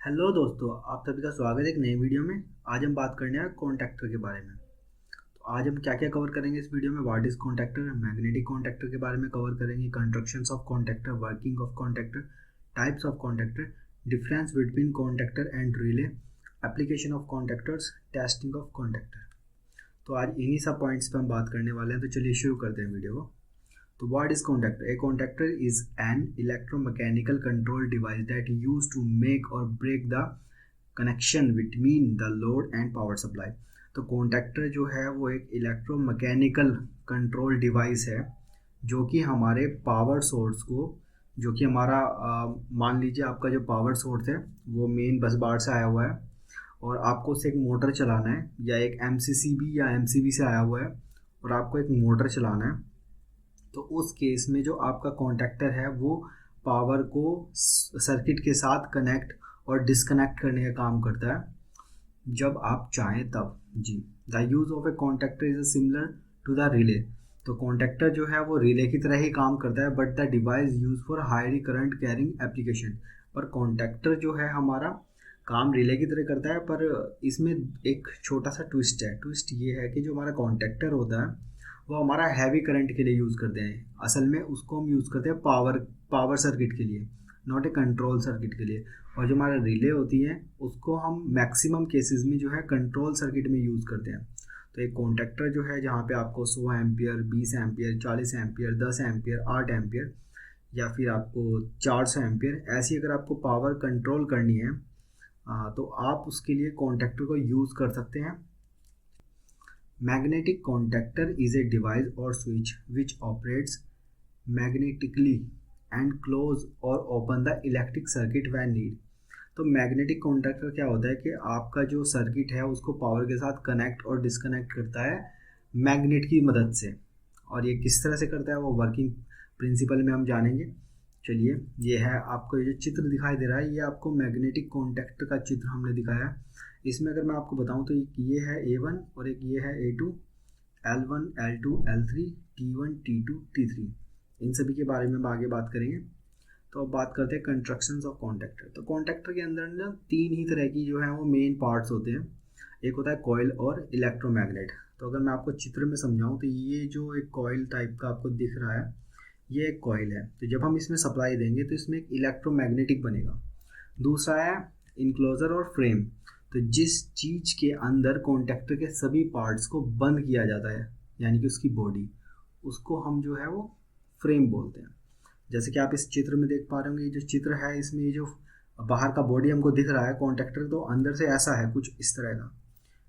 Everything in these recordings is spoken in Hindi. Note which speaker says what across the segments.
Speaker 1: हेलो दोस्तों, आप सभी का स्वागत है एक नई वीडियो में। आज हम बात करने हैं कॉन्टैक्टर के बारे में। तो आज हम क्या क्या कवर करेंगे इस वीडियो में। What is contactor, magnetic contactor के बारे में कवर करेंगे, constructions of contactor, working of contactor, types of contactor, difference between contactor and relay, application of contactors, testing of contactor. तो आज इन्हीं सब पॉइंट्स पर हम बात करने वाले हैं। तो चलिए शुरू करते हैं वीडियो को। So what is contactor? A contactor is an electromechanical control device that used to make or break the connection between the load and power supply. तो कॉन्टैक्टर जो है वो एक इलेक्ट्रोमैकेनिकल कंट्रोल डिवाइस है जो कि हमारे पावर सोर्स को, जो कि हमारा मान लीजिए आपका जो पावर सोर्स है वो मेन बस बार से आया हुआ है और आपको उससे एक मोटर चलाना है, या एक MCCB या MCB से आया हुआ है और आपको एक मोटर चलाना है। तो उस केस में जो आपका कॉन्टैक्टर है वो पावर को सर्किट के साथ कनेक्ट और डिस्कनेक्ट करने का काम करता है जब आप चाहें तब। जी, the use of a contactor is similar to the relay. तो कॉन्टैक्टर जो है वो रिले की तरह ही काम करता है, but the device use for high current carrying application. पर कॉन्टैक्टर जो है हमारा काम रिले की तरह करता है, पर इसमें एक छोटा सा ट्विस्ट है। ट्विस्ट ये है कि जो हमारा कॉन्टैक्टर होता है वो हमारा हैवी करंट के लिए यूज़ करते हैं। असल में उसको हम यूज़ करते हैं पावर सर्किट के लिए, नॉट ए कंट्रोल सर्किट के लिए। और जो हमारा रिले होती है उसको हम मैक्सिमम केसेस में जो है कंट्रोल सर्किट में यूज़ करते हैं। तो एक कॉन्टैक्टर जो है जहाँ पे आपको 100 ampere, 20 ampere, 40 ampere, 10 ampere, 8 ampere या फिर आपको 400 एम्पियर, ऐसी अगर आपको पावर कंट्रोल करनी है तो आप उसके लिए कॉन्टैक्टर को यूज़ कर सकते हैं। Magnetic contactor is a device or switch which operates magnetically and close or open the electric circuit when need। तो मैग्नेटिक कॉन्टैक्टर क्या होता है कि आपका जो सर्किट है उसको पावर के साथ कनेक्ट और डिस्कनेक्ट करता है मैग्नेट की मदद से। और ये किस तरह से करता है वो वर्किंग प्रिंसिपल में हम जानेंगे। चलिए, ये है आपको ये जो चित्र दिखाई दे रहा है ये आपको मैग्नेटिक कॉन्टैक्टर का चित्र हमने दिखाया है। इसमें अगर मैं आपको बताऊं तो ये है A1 और एक ये है A2, L1, L2, L3, T1, T2, T3। इन सभी के बारे में हम आगे बात करेंगे। तो अब बात करते हैं कंस्ट्रक्शंस ऑफ कॉन्टैक्टर। तो कॉन्टैक्टर के अंदर ना तीन ही तरह की जो है वो मेन पार्ट्स होते हैं। एक होता है कॉइल और इलेक्ट्रोमैग्नेट। तो अगर मैं आपको चित्र में समझाऊं तो ये जो एक कॉइल टाइप का आपको दिख रहा है ये एक कॉइल है। तो जब हम इसमें सप्लाई देंगे तो इसमें एक इलेक्ट्रोमैग्नेटिक बनेगा। दूसरा है इनक्लोजर और फ्रेम। तो जिस चीज़ के अंदर कॉन्टैक्टर के सभी पार्ट्स को बंद किया जाता है यानी कि उसकी बॉडी, उसको हम जो है वो फ्रेम बोलते हैं। जैसे कि आप इस चित्र में देख पा रहे होंगे, ये जो चित्र है इसमें ये जो बाहर का बॉडी हमको दिख रहा है कॉन्टैक्टर, तो अंदर से ऐसा है कुछ इस तरह का,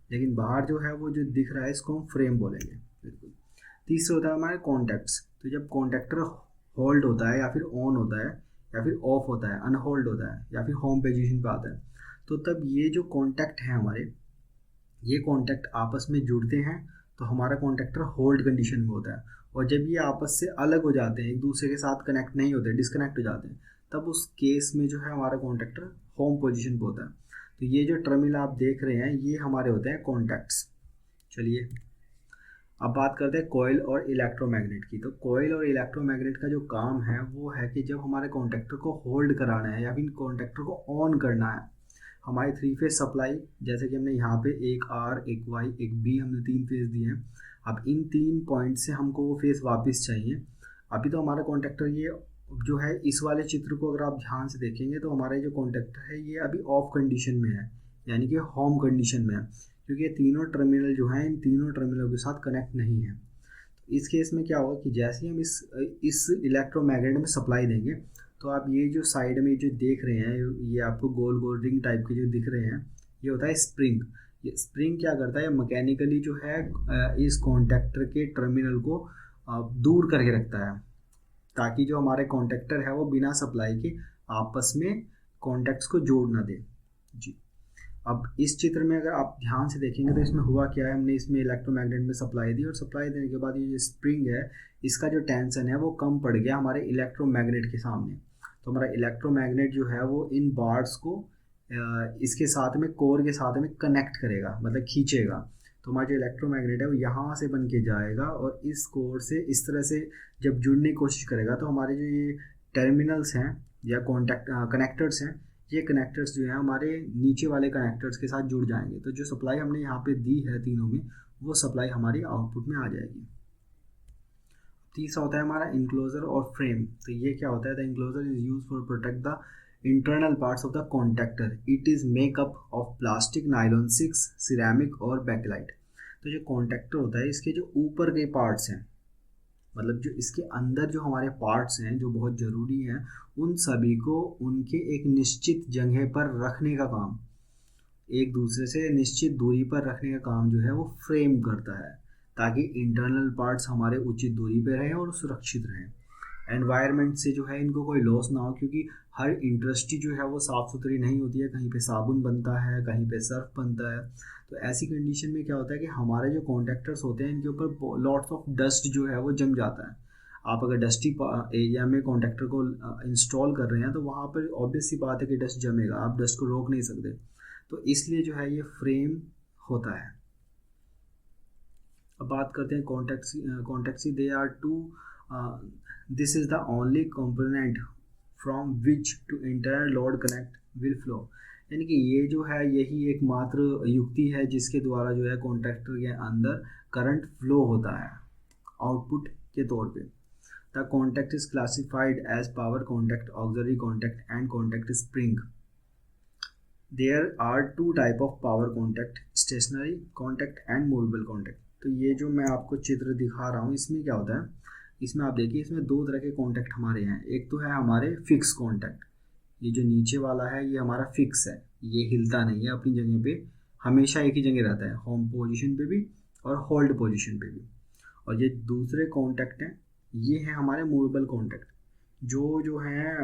Speaker 1: लेकिन बाहर जो है वो जो दिख रहा है इसको हम फ्रेम बोलेंगे। बिल्कुल। तीसरा होता है हमारे कॉन्टैक्ट्स। तो जब कॉन्टैक्टर होल्ड होता है या फिर ऑन होता है या फिर ऑफ होता है, अनहोल्ड होता है या फिर होम पोजीशन पे आता है, तो तब ये जो कॉन्टैक्ट हैं हमारे, ये कॉन्टैक्ट आपस में जुड़ते हैं तो हमारा कॉन्टैक्टर होल्ड कंडीशन में होता है। और जब ये आपस से अलग हो जाते हैं, एक दूसरे के साथ कनेक्ट नहीं होते, डिस्कनेक्ट हो जाते हैं, तब उस केस में जो है हमारा कॉन्टैक्टर होम पोजीशन पे होता है। तो ये जो टर्मिनल आप देख रहे हैं ये हमारे होते हैं कॉन्टैक्ट्स। चलिए अब बात करते हैं कॉइल और इलेक्ट्रोमैग्नेट की। तो कॉइल और इलेक्ट्रोमैग्नेट का जो काम है वो है कि जब हमारे कॉन्टैक्टर को होल्ड कराना है या फिर कॉन्टैक्टर को ऑन करना है, हमारी 3 फेज सप्लाई, जैसे कि हमने यहाँ पे एक R, एक Y, एक B, हमने 3 फेज दिए हैं। अब इन 3 पॉइंट से हमको वो फेज वापस चाहिए। अभी तो हमारा कॉन्टैक्टर ये जो है, इस वाले चित्र को अगर आप ध्यान से देखेंगे तो हमारा जो कॉन्टैक्टर है ये अभी ऑफ कंडीशन में है, यानी कि होम कंडीशन में है, क्योंकि ये तीनों टर्मिनल जो हैं इन तीनों टर्मिनलों के साथ कनेक्ट नहीं है। इस केस में क्या होगा कि जैसे ही हम इस इलेक्ट्रोमैग्नेट में सप्लाई देंगे तो आप ये जो साइड में जो देख रहे हैं, ये आपको गोल गोल रिंग टाइप के जो दिख रहे हैं, ये होता है स्प्रिंग। ये स्प्रिंग क्या करता है, मैकेनिकली जो है इस कॉन्टैक्टर के टर्मिनल को दूर करके रखता है, ताकि जो हमारे कॉन्टैक्टर है वो बिना सप्लाई के आपस में कॉन्टैक्ट्स को जोड़ ना दे। जी, अब इस चित्र में अगर आप ध्यान से देखेंगे तो इसमें हुआ क्या है, हमने इसमें इलेक्ट्रोमैग्नेट में सप्लाई दी और सप्लाई देने के बाद ये जो स्प्रिंग है इसका जो टेंशन है वो कम पड़ गया हमारे इलेक्ट्रोमैग्नेट के सामने। तो हमारा इलेक्ट्रोमैग्नेट जो है वो इन बार्स को इसके साथ में, कोर के साथ में कनेक्ट करेगा, मतलब खींचेगा। तो हमारा जो इलेक्ट्रोमैग्नेट है वो यहाँ से बन के जाएगा और इस कोर से इस तरह से जब जुड़ने की कोशिश करेगा तो हमारे जो ये टर्मिनल्स हैं या कॉन्टैक्ट कनेक्टर्स हैं ये कनेक्टर्स जो हैं हमारे नीचे वाले कनेक्टर्स के साथ जुड़ जाएंगे। तो जो सप्लाई हमने यहाँ पे दी है तीनों में, वो सप्लाई हमारी आउटपुट में आ जाएगी। तीसरा होता है हमारा इनक्लोजर और फ्रेम। तो ये क्या होता है, the enclosure is use for protect the internal parts of the contactor. It is makeup of plastic, nylon 6, ceramic और बैकलाइट। तो जो कॉन्टैक्टर होता है इसके जो ऊपर के पार्ट्स हैं, मतलब जो इसके अंदर जो हमारे पार्ट्स हैं जो बहुत ज़रूरी हैं, उन सभी को उनके एक निश्चित जगह पर रखने का काम, एक दूसरे से निश्चित दूरी पर रखने का काम जो है वो फ्रेम करता है, ताकि इंटरनल पार्ट्स हमारे उचित दूरी पे रहें और सुरक्षित रहें। एनवायरनमेंट से जो है इनको कोई लॉस ना हो, क्योंकि हर इंडस्ट्री जो है वो साफ़ सुथरी नहीं होती है, कहीं पे साबुन बनता है, कहीं पे सर्फ बनता है। तो ऐसी कंडीशन में क्या होता है कि हमारे जो कॉन्ट्रैक्टर्स होते हैं इनके ऊपर लॉट्स ऑफ डस्ट जो है वो जम जाता है। आप अगर डस्टी एरिया में कॉन्ट्रैक्टर को इंस्टॉल कर रहे हैं तो वहाँ पर ऑब्वियस सी बात है कि डस्ट जमेगा, आप डस्ट को रोक नहीं सकते। तो इसलिए जो है ये फ्रेम होता है। अब बात करते हैं कॉन्टैक्सी। They are two, this is the only component from which to entire load connect will flow. यानी कि ये जो है यही एकमात्र युक्ति है जिसके द्वारा जो है कॉन्टैक्टर के अंदर करंट फ्लो होता है आउटपुट के तौर पे। The contact is classified as power contact, auxiliary contact and contact spring. There are two type of power contact, stationary contact and movable contact. तो ये जो मैं आपको चित्र दिखा रहा हूँ इसमें क्या होता है, इसमें आप देखिए इसमें दो तरह के कॉन्टैक्ट हमारे हैं। एक तो है हमारे फिक्स कॉन्टैक्ट, ये जो नीचे वाला है ये हमारा फिक्स है, ये हिलता नहीं है, अपनी जगह पे हमेशा एक ही जगह रहता है, होम पोजीशन पे भी और होल्ड पोजीशन पे भी। और ये दूसरे कॉन्टैक्ट हैं, ये है हमारे मूवेबल कॉन्टैक्ट, जो हैं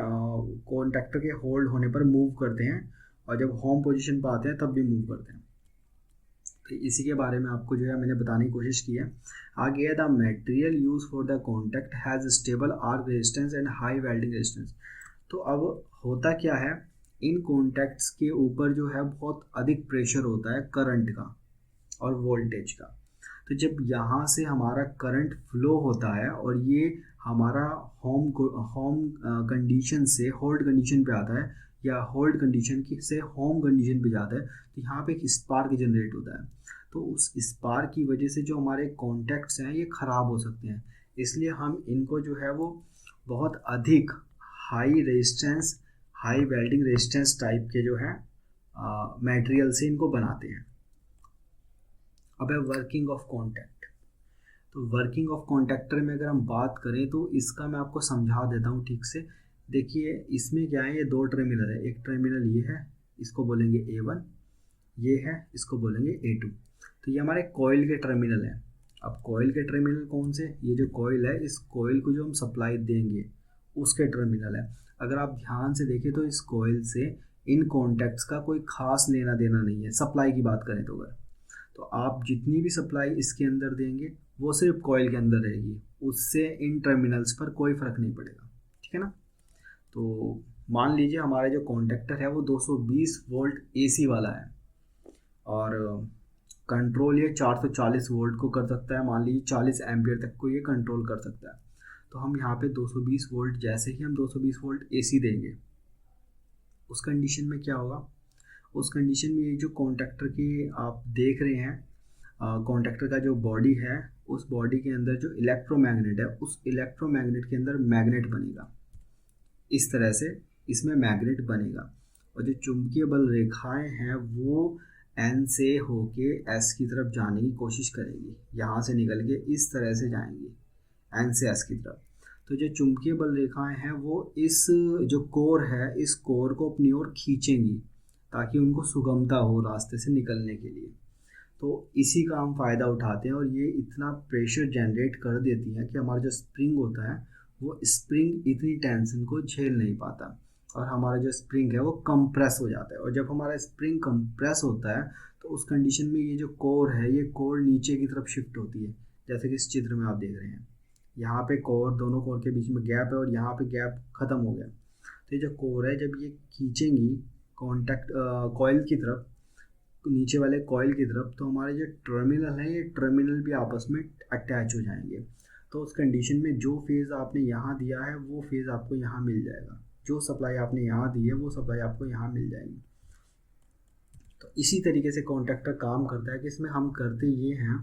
Speaker 1: कॉन्टैक्टर के होल्ड होने पर मूव करते हैं और जब होम पोजीशन पर आते हैं तब भी मूव करते हैं। तो इसी के बारे में आपको जो है मैंने बताने की कोशिश की है। आगे है the material use for the contact has stable arc resistance and high welding resistance. तो अब होता क्या है, इन कॉन्टैक्ट्स के ऊपर जो है बहुत अधिक प्रेशर होता है करंट का और वोल्टेज का। तो जब यहाँ से हमारा करंट फ्लो होता है और ये हमारा होम कंडीशन से होल्ड कंडीशन पे आता है या होल्ड कंडीशन से होम कंडीशन पे जाता है, तो यहाँ पे एक स्पार्क जनरेट होता है। तो उस स्पार्क की वजह से जो हमारे कॉन्टैक्ट्स हैं ये ख़राब हो सकते हैं। इसलिए हम इनको जो है वो बहुत अधिक high resistance, high welding resistance type के जो है मटेरियल से इनको बनाते हैं। अब है वर्किंग ऑफ कॉन्टैक्ट। तो वर्किंग ऑफ कॉन्टैक्टर में अगर हम बात करें तो इसका मैं आपको समझा देता हूँ ठीक से। देखिए इसमें क्या है, ये दो टर्मिनल है, एक टर्मिनल ये है, इसको बोलेंगे A1, ये है, इसको बोलेंगे A2। तो ये हमारे कॉइल के टर्मिनल हैं। अब कॉइल के टर्मिनल कौन से, ये जो कॉइल है इस कॉइल को जो हम सप्लाई देंगे उसके टर्मिनल है। अगर आप ध्यान से देखें तो इस कॉइल से इन कॉन्टैक्ट्स का कोई खास लेना देना नहीं है, सप्लाई की बात करें तो। अगर तो आप जितनी भी सप्लाई इसके अंदर देंगे वो सिर्फ कॉइल के अंदर रहेगी, उससे इन टर्मिनल्स पर कोई फ़र्क नहीं पड़ेगा, ठीक है ना। तो मान लीजिए हमारा जो कॉन्टैक्टर है वो 220 वोल्ट AC वाला है और कंट्रोल ये 440 वोल्ट को कर सकता है, मान लीजिए 40 एम्पियर तक को ये कंट्रोल कर सकता है। तो हम यहाँ पे 220 वोल्ट, जैसे ही हम 220 वोल्ट AC देंगे उस कंडीशन में क्या होगा, उस कंडीशन में ये जो कॉन्टैक्टर की आप देख रहे हैं कॉन्टैक्टर का जो बॉडी है, उस बॉडी के अंदर जो इलेक्ट्रोमैग्नेट है, उस इलेक्ट्रोमैग्नेट के अंदर मैग्नेट बनेगा। इस तरह से इसमें मैग्नेट बनेगा और जो चुंबकीय बल रेखाएं हैं वो N से होके S की तरफ जाने की कोशिश करेगी, यहाँ से निकल के इस तरह से जाएंगी N से S की तरफ। तो जो चुंबकीय बल रेखाएं हैं वो इस जो कोर है इस कोर को अपनी ओर खींचेंगी ताकि उनको सुगमता हो रास्ते से निकलने के लिए। तो इसी का हम फ़ायदा उठाते हैं और ये इतना प्रेशर जनरेट कर देती है कि हमारा जो स्प्रिंग होता है वो स्प्रिंग इतनी टेंशन को झेल नहीं पाता और हमारा जो स्प्रिंग है वो कंप्रेस हो जाता है। और जब हमारा स्प्रिंग कंप्रेस होता है तो उस कंडीशन में ये जो कोर है ये कोर नीचे की तरफ शिफ्ट होती है, जैसे कि इस चित्र में आप देख रहे हैं। यहाँ पे कोर, दोनों कोर के बीच में गैप है और यहाँ पे गैप ख़त्म हो गया। तो ये जो कोर है जब ये खींचेंगी कॉन्टैक्ट कॉइल की तरफ, नीचे वाले कॉइल की तरफ, तो हमारे जो टर्मिनल हैं ये टर्मिनल भी आपस में अटैच हो जाएंगे। तो उस कंडीशन में जो फेज़ आपने यहाँ दिया है वो फेज़ आपको यहाँ मिल जाएगा, जो सप्लाई आपने यहाँ दी है वो सप्लाई आपको यहाँ मिल जाएगी। तो इसी तरीके से कॉन्ट्रैक्टर काम करता है कि इसमें हम करते ये हैं,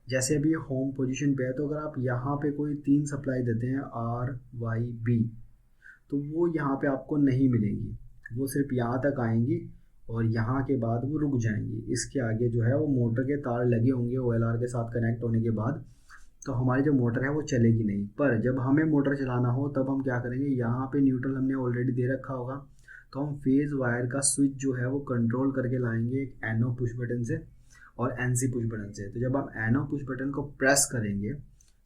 Speaker 1: जैसे अभी होम पोजीशन पे है तो अगर आप यहाँ पे कोई 3 सप्लाई देते हैं RYB, तो वो यहाँ पे आपको नहीं मिलेंगी, वो सिर्फ यहाँ तक आएंगी और यहाँ के बाद वो रुक जाएंगी। इसके आगे जो है वो मोटर के तार लगे होंगे OLR के साथ कनेक्ट होने के बाद, तो हमारी जो मोटर है वो चलेगी नहीं। पर जब हमें मोटर चलाना हो तब हम क्या करेंगे, यहाँ पे न्यूट्रल हमने ऑलरेडी दे रखा होगा, तो हम फेज़ वायर का स्विच जो है वो कंट्रोल करके लाएंगे एक NO पुश बटन से और NC पुश बटन से। तो जब हम NO पुश बटन को प्रेस करेंगे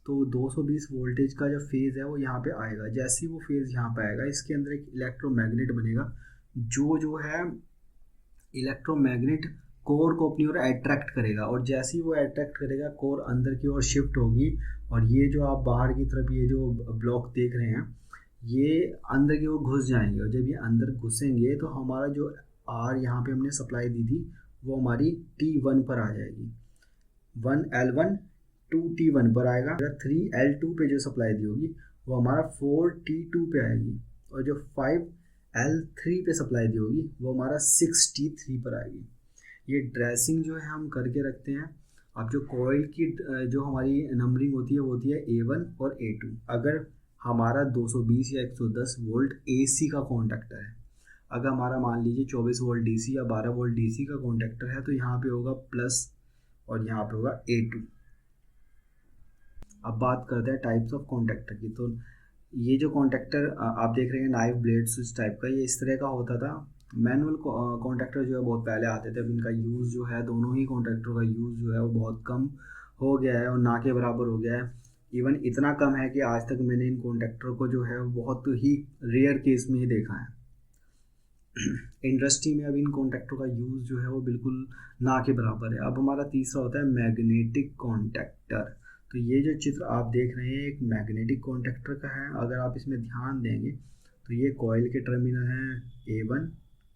Speaker 1: तो 220 वोल्टेज का जो फेज़ है वो यहाँ पे आएगा। जैसे ही वो फेज़ यहाँ पे आएगा, इसके अंदर एक इलेक्ट्रोमैग्नेट बनेगा जो है इलेक्ट्रोमैग्नेट कोर को अपनी ओर अट्रैक्ट करेगा, और जैसे ही वो अट्रैक्ट करेगा कोर अंदर की ओर शिफ्ट होगी, और ये जो आप बाहर की तरफ ये जो ब्लॉक देख रहे हैं ये अंदर की ओर घुस जाएंगे, और जब ये अंदर घुसेंगे तो हमारा जो R यहाँ पे हमने सप्लाई दी थी वो हमारी T1 पर आ जाएगी, 1L1 2T1 पर आएगा। 3L2 पे जो सप्लाई दी होगी वो हमारा 4T2 पे आएगी, और जो 5L3 पे सप्लाई दी होगी वो हमारा 6T3 पर आएगी। ये ड्रेसिंग जो है हम करके रखते हैं। अब जो कॉइल की जो हमारी नंबरिंग होती है वो होती है A1 और A2। अगर हमारा 220 या 110 वोल्ट AC का कॉन्टैक्टर है, अगर हमारा मान लीजिए 24 वोल्ट DC या 12 वोल्ट DC का कॉन्टैक्टर है, तो यहाँ पे होगा प्लस और यहाँ पे होगा A2। अब बात करते हैं टाइप्स ऑफ कॉन्टैक्टर की। तो ये जो कॉन्टैक्टर आप देख रहे हैं नाइफ ब्लेड स्विच टाइप का, ये इस तरह का होता था। मैनुअल कॉन्टैक्टर जो है बहुत पहले आते थे, अब इनका यूज़ जो है, दोनों ही कॉन्टैक्टर का यूज़ जो है वो बहुत कम हो गया है और ना के बराबर हो गया है। इवन इतना कम है कि आज तक मैंने इन कॉन्टैक्टर को जो है बहुत ही रेयर केस में ही देखा है। इंडस्ट्री में अब इन कॉन्टैक्टर का यूज़ जो है वो बिल्कुल ना के बराबर है। अब हमारा तीसरा होता है मैग्नेटिक कॉन्टैक्टर। तो ये जो चित्र आप देख रहे हैं एक मैग्नेटिक कॉन्टैक्टर का है। अगर आप इसमें ध्यान देंगे तो ये कॉइल के टर्मिनल हैं A1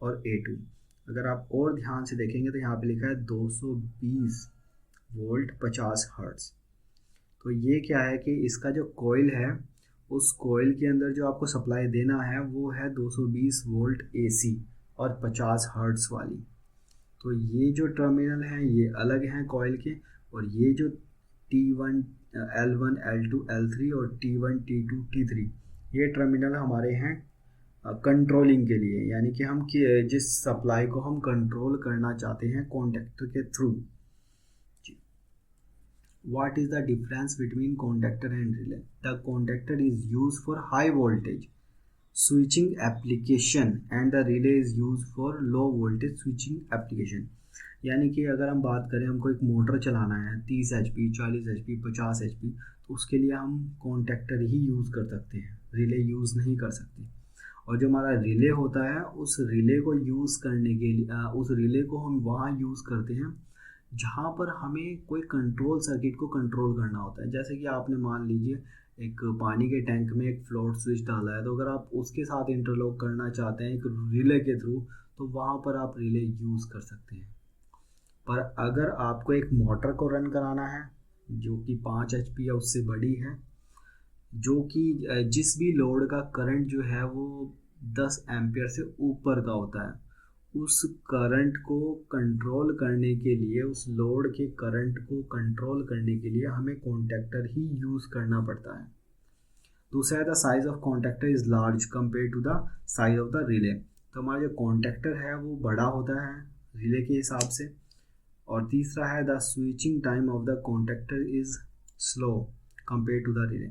Speaker 1: और A2। अगर आप और ध्यान से देखेंगे तो यहाँ पे लिखा है 220 वोल्ट 50 हर्ट्ज़। तो ये क्या है कि इसका जो कॉइल है उस कॉइल के अंदर जो आपको सप्लाई देना है वो है 220 वोल्ट AC और 50 हर्ट्ज़ वाली। तो ये जो टर्मिनल हैं ये अलग हैं कॉइल के, और ये जो T1 L1 L2 L3 और T1 T2 T3 ये टर्मिनल हमारे हैं कंट्रोलिंग के लिए, यानी कि हम जिस सप्लाई को हम कंट्रोल करना चाहते हैं कॉन्टैक्टर के through. What is the difference between contactor and relay? The contactor is used for high voltage switching application and the relay is used for low voltage switching application। यानी कि अगर हम बात करें, हमको एक मोटर चलाना है 30 HP 40 HP 50 HP, तो उसके लिए हम कॉन्टैक्टर ही यूज़ कर सकते हैं, रिले यूज़ नहीं कर सकते। और जो हमारा रिले होता है उस रिले को यूज़ करने के लिए उस रिले को हम वहाँ यूज़ करते हैं जहाँ पर हमें कोई कंट्रोल सर्किट को कंट्रोल करना होता है। जैसे कि आपने मान लीजिए एक पानी के टैंक में एक फ्लोट स्विच डाला है, तो अगर आप उसके साथ इंटरलॉक करना चाहते हैं एक रिले के थ्रू, तो वहाँ पर आप रिले यूज़ कर सकते हैं। पर अगर आपको एक मोटर को रन कराना है जो कि 5 HP या उससे बड़ी है, जो कि जिस भी लोड का करंट जो है वो 10 एम्पियर से ऊपर का होता है, उस करंट को कंट्रोल करने के लिए, उस लोड के करंट को कंट्रोल करने के लिए हमें कॉन्टैक्टर ही यूज़ करना पड़ता है। दूसरा है the size of contactor is large compare to the size of the relay. तो हमारा जो कॉन्टैक्टर है वो बड़ा होता है रिले के हिसाब से। और तीसरा है the switching time of the contactor is slow compare to the relay,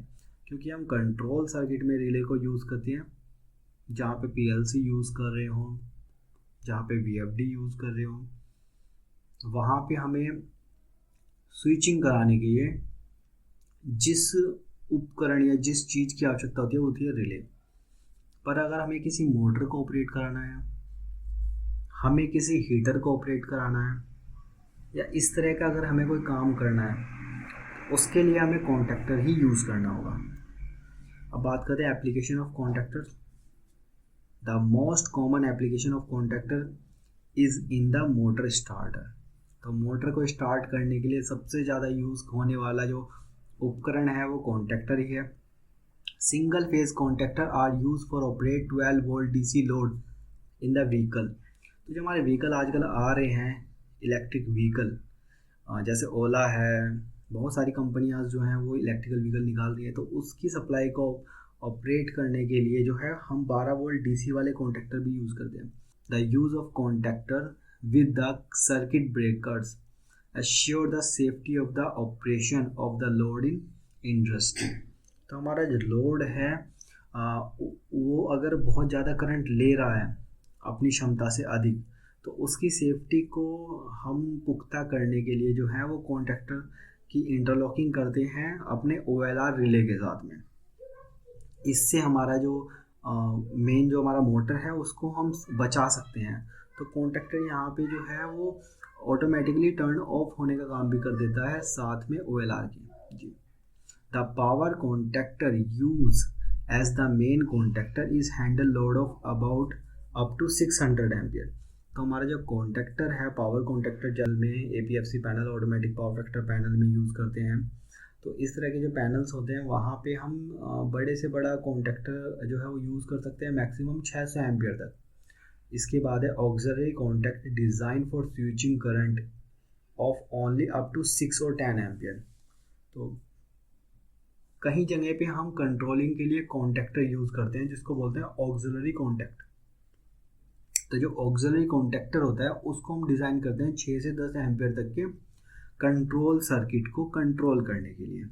Speaker 1: क्योंकि हम कंट्रोल सर्किट में रिले को यूज़ करते हैं जहाँ पे PLC यूज़ कर रहे हों, जहाँ पे VFD यूज़ कर रहे हो, वहाँ पे हमें स्विचिंग कराने के लिए जिस उपकरण या जिस चीज़ की आवश्यकता होती है वो होती है रिले। पर अगर हमें किसी मोटर को ऑपरेट कराना है, हमें किसी हीटर को ऑपरेट कराना है, या इस तरह का अगर हमें कोई काम करना है, उसके लिए हमें कॉन्टैक्टर ही यूज़ करना होगा। अब बात करते हैं application of contactor. The most common application of contactor is in the motor starter। तो मोटर को स्टार्ट करने के लिए सबसे ज़्यादा यूज़ होने वाला जो उपकरण है वो कॉन्टैक्टर ही है। Single phase contactor are use for operate 12 volt DC load in the vehicle. तो जो हमारे व्हीकल आजकल आ रहे हैं इलेक्ट्रिक व्हीकल, जैसे ओला है, बहुत सारी कंपनियां जो हैं वो इलेक्ट्रिकल व्हीकल निकाल रही है, तो उसकी सप्लाई को ऑपरेट करने के लिए जो है हम 12 वोल्ट डीसी वाले कॉन्टैक्टर भी यूज़ करते हैं। The use of contactor with the circuit breakers assure the safety of the operation of the load in industry। तो हमारा जो लोड है वो अगर बहुत ज़्यादा करंट ले रहा है अपनी क्षमता से अधिक, तो उसकी सेफ्टी को हम पुख्ता करने के लिए जो है वो कॉन्टैक्टर की इंटरलॉकिंग करते हैं अपने OLR रिले के साथ में। इससे हमारा जो मेन जो हमारा मोटर है उसको हम बचा सकते हैं। तो कॉन्टैक्टर यहाँ पे जो है वो ऑटोमेटिकली टर्न ऑफ होने का काम भी कर देता है साथ में OLR की जी। The power contactor use as the main contactor is handle load of about up to 600 ampere. तो हमारा जो कॉन्टैक्टर है पावर कॉन्टैक्टर जल में APFC panel automatic power factor panel में यूज़ करते हैं। तो इस तरह के जो पैनल्स होते हैं वहाँ पे हम बड़े से बड़ा कॉन्टैक्टर जो है वो यूज़ कर सकते हैं मैक्सिमम 600 एम्पियर तक। इसके बाद है auxiliary contact design for switching current of only up to 6 और 10 एम्पियर। तो कहीं जगह पे हम कंट्रोलिंग के लिए कॉन्टैक्टर यूज़ करते हैं जिसको बोलते हैं ऑक्सिलरी कॉन्टैक्ट। तो जो ऑक्सिलरी कॉन्टैक्टर होता है उसको हम डिज़ाइन करते हैं 6 से 10 एम्पियर तक के कंट्रोल सर्किट को कंट्रोल करने के लिए।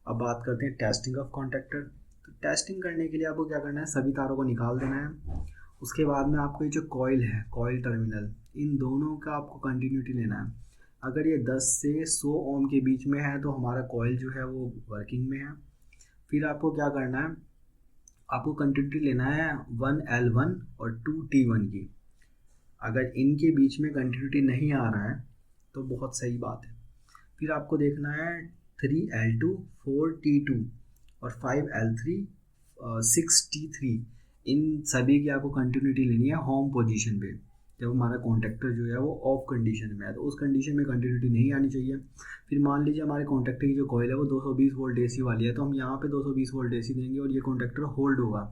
Speaker 1: अब बात करते हैं टेस्टिंग ऑफ कॉन्टैक्टर। तो टेस्टिंग करने के लिए आपको क्या करना है, सभी तारों को निकाल देना है। उसके बाद में आपको ये जो कॉइल है, कॉइल टर्मिनल, इन दोनों का आपको कंटिन्यूटी लेना है। अगर ये 10 से 100 ओम के बीच में है तो हमारा कॉइल जो है वो वर्किंग में है। फिर आपको क्या करना है, आपको कंटिन्यूटी लेना है 1L1 और 2T1 की। अगर इनके बीच में कंटिन्यूटी नहीं आ रहा है तो बहुत सही बात है। फिर आपको देखना है 3L2, 4T2 और 5L3, 6T3, इन सभी की आपको कंटिन्यूटी लेनी है होम पोजीशन पे। जब हमारा कॉन्टैक्टर जो है वो ऑफ कंडीशन में है तो उस कंडीशन में कंटिन्यूटी नहीं आनी चाहिए। फिर मान लीजिए हमारे कॉन्टैक्टर की जो कॉइल है वो 220 वोल्ट AC वाली है, तो हम यहाँ पे 220 वोल्ट AC देंगे और ये कॉन्टैक्टर होल्ड होगा।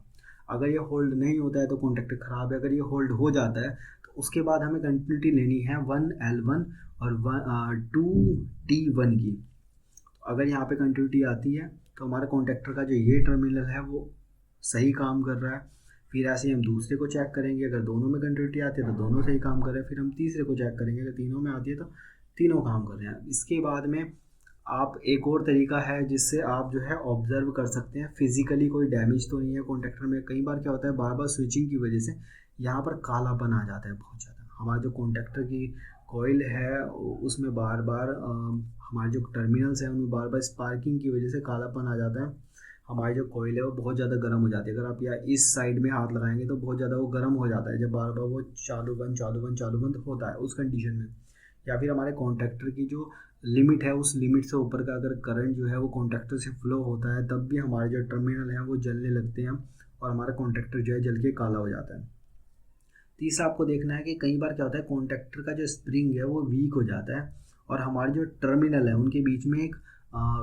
Speaker 1: अगर ये होल्ड नहीं होता है तो कॉन्टैक्टर ख़राब है। अगर ये होल्ड हो जाता है तो उसके बाद हमें कंटिन्यूटी लेनी है 1L1 और 2T1 की। अगर यहाँ पे कंटिन्यूटी आती है तो हमारे कॉन्टैक्टर का जो ये टर्मिनल है वो सही काम कर रहा है। फिर ऐसे ही हम दूसरे को चेक करेंगे, अगर दोनों में कंटिन्यूटी आती है तो दोनों सही काम कर रहे हैं। फिर हम तीसरे को चेक करेंगे, अगर तीनों में आती है तो तीनों काम कर रहे हैं। इसके बाद में आप एक और तरीका है जिससे आप जो है ऑब्जर्व कर सकते हैं फिजिकली कोई डैमेज तो नहीं है कॉन्टैक्टर में। कई बार क्या होता है, बार बार स्विचिंग की वजह से यहाँ पर कालापन आ जाता है बहुत ज़्यादा। हमारा जो कॉन्टैक्टर की कॉइल है उसमें बार बार हमारे जो टर्मिनल्स हैं उनमें बार बार स्पार्किंग की वजह से कालापन आ जाता है। हमारी जो कॉइल है वो बहुत ज़्यादा गर्म हो जाती है। अगर आप या इस साइड में हाथ लगाएंगे तो बहुत ज़्यादा वो गर्म हो जाता है जब बार बार वो चालू बंद होता है उस कंडीशन में। या फिर हमारे कॉन्टैक्टर की जो लिमिट है उस लिमिट से ऊपर का अगर करंट जो है वो कॉन्टैक्टर से फ्लो होता है तब भी हमारे जो टर्मिनल हैं वो जलने लगते हैं और हमारा कॉन्टैक्टर जो है जल के काला हो जाता है। तीसरा आपको देखना है कि कई बार क्या होता है, कॉन्टैक्टर का जो स्प्रिंग है वो वीक हो जाता है और हमारे जो टर्मिनल है उनके बीच में एक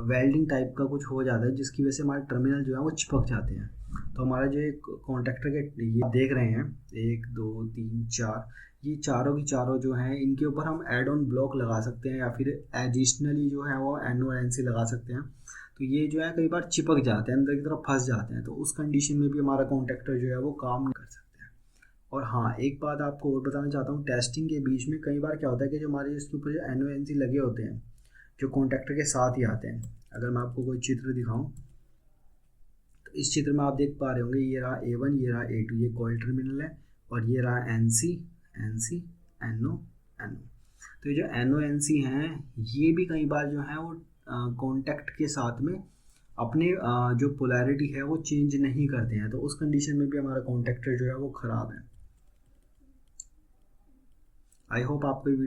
Speaker 1: वेल्डिंग टाइप का कुछ हो जाता है जिसकी वजह से हमारे टर्मिनल जो है वो चिपक जाते हैं। तो हमारा जो एक कॉन्टैक्टर के ये देख रहे हैं 1 2 3 4, ये चारों की चारों जो हैं इनके ऊपर हम एड ऑन ब्लॉक लगा सकते हैं या फिर एडिशनली जो है वो NONC लगा सकते हैं। तो ये जो है कई बार चिपक जाते हैं, अंदर की तरफ फंस जाते हैं, तो उस कंडीशन में भी हमारा कॉन्टैक्टर जो है वो काम नहीं कर सकते हैं। और हाँ, एक बात आपको और बताना चाहता हूँ, टेस्टिंग के बीच में कई बार क्या होता है कि जो हमारे इसके ऊपर जो NONC लगे होते हैं जो कॉन्टैक्टर के साथ ही आते हैं। अगर मैं आपको कोई चित्र दिखाऊं तो इस चित्र में आप देख पा रहे होंगे, ये रहा A1, ये रहा A2, ये कॉइल टर्मिनल है और ये रहा NC, NO। तो ये जो NONC हैं ये भी कई बार जो है वो कॉन्टैक्ट के साथ में अपने जो पोलैरिटी है वो चेंज नहीं करते हैं, तो उस कंडीशन में भी हमारा कॉन्टैक्टर जो है वो ख़राब है। आई होप आपको वीडियो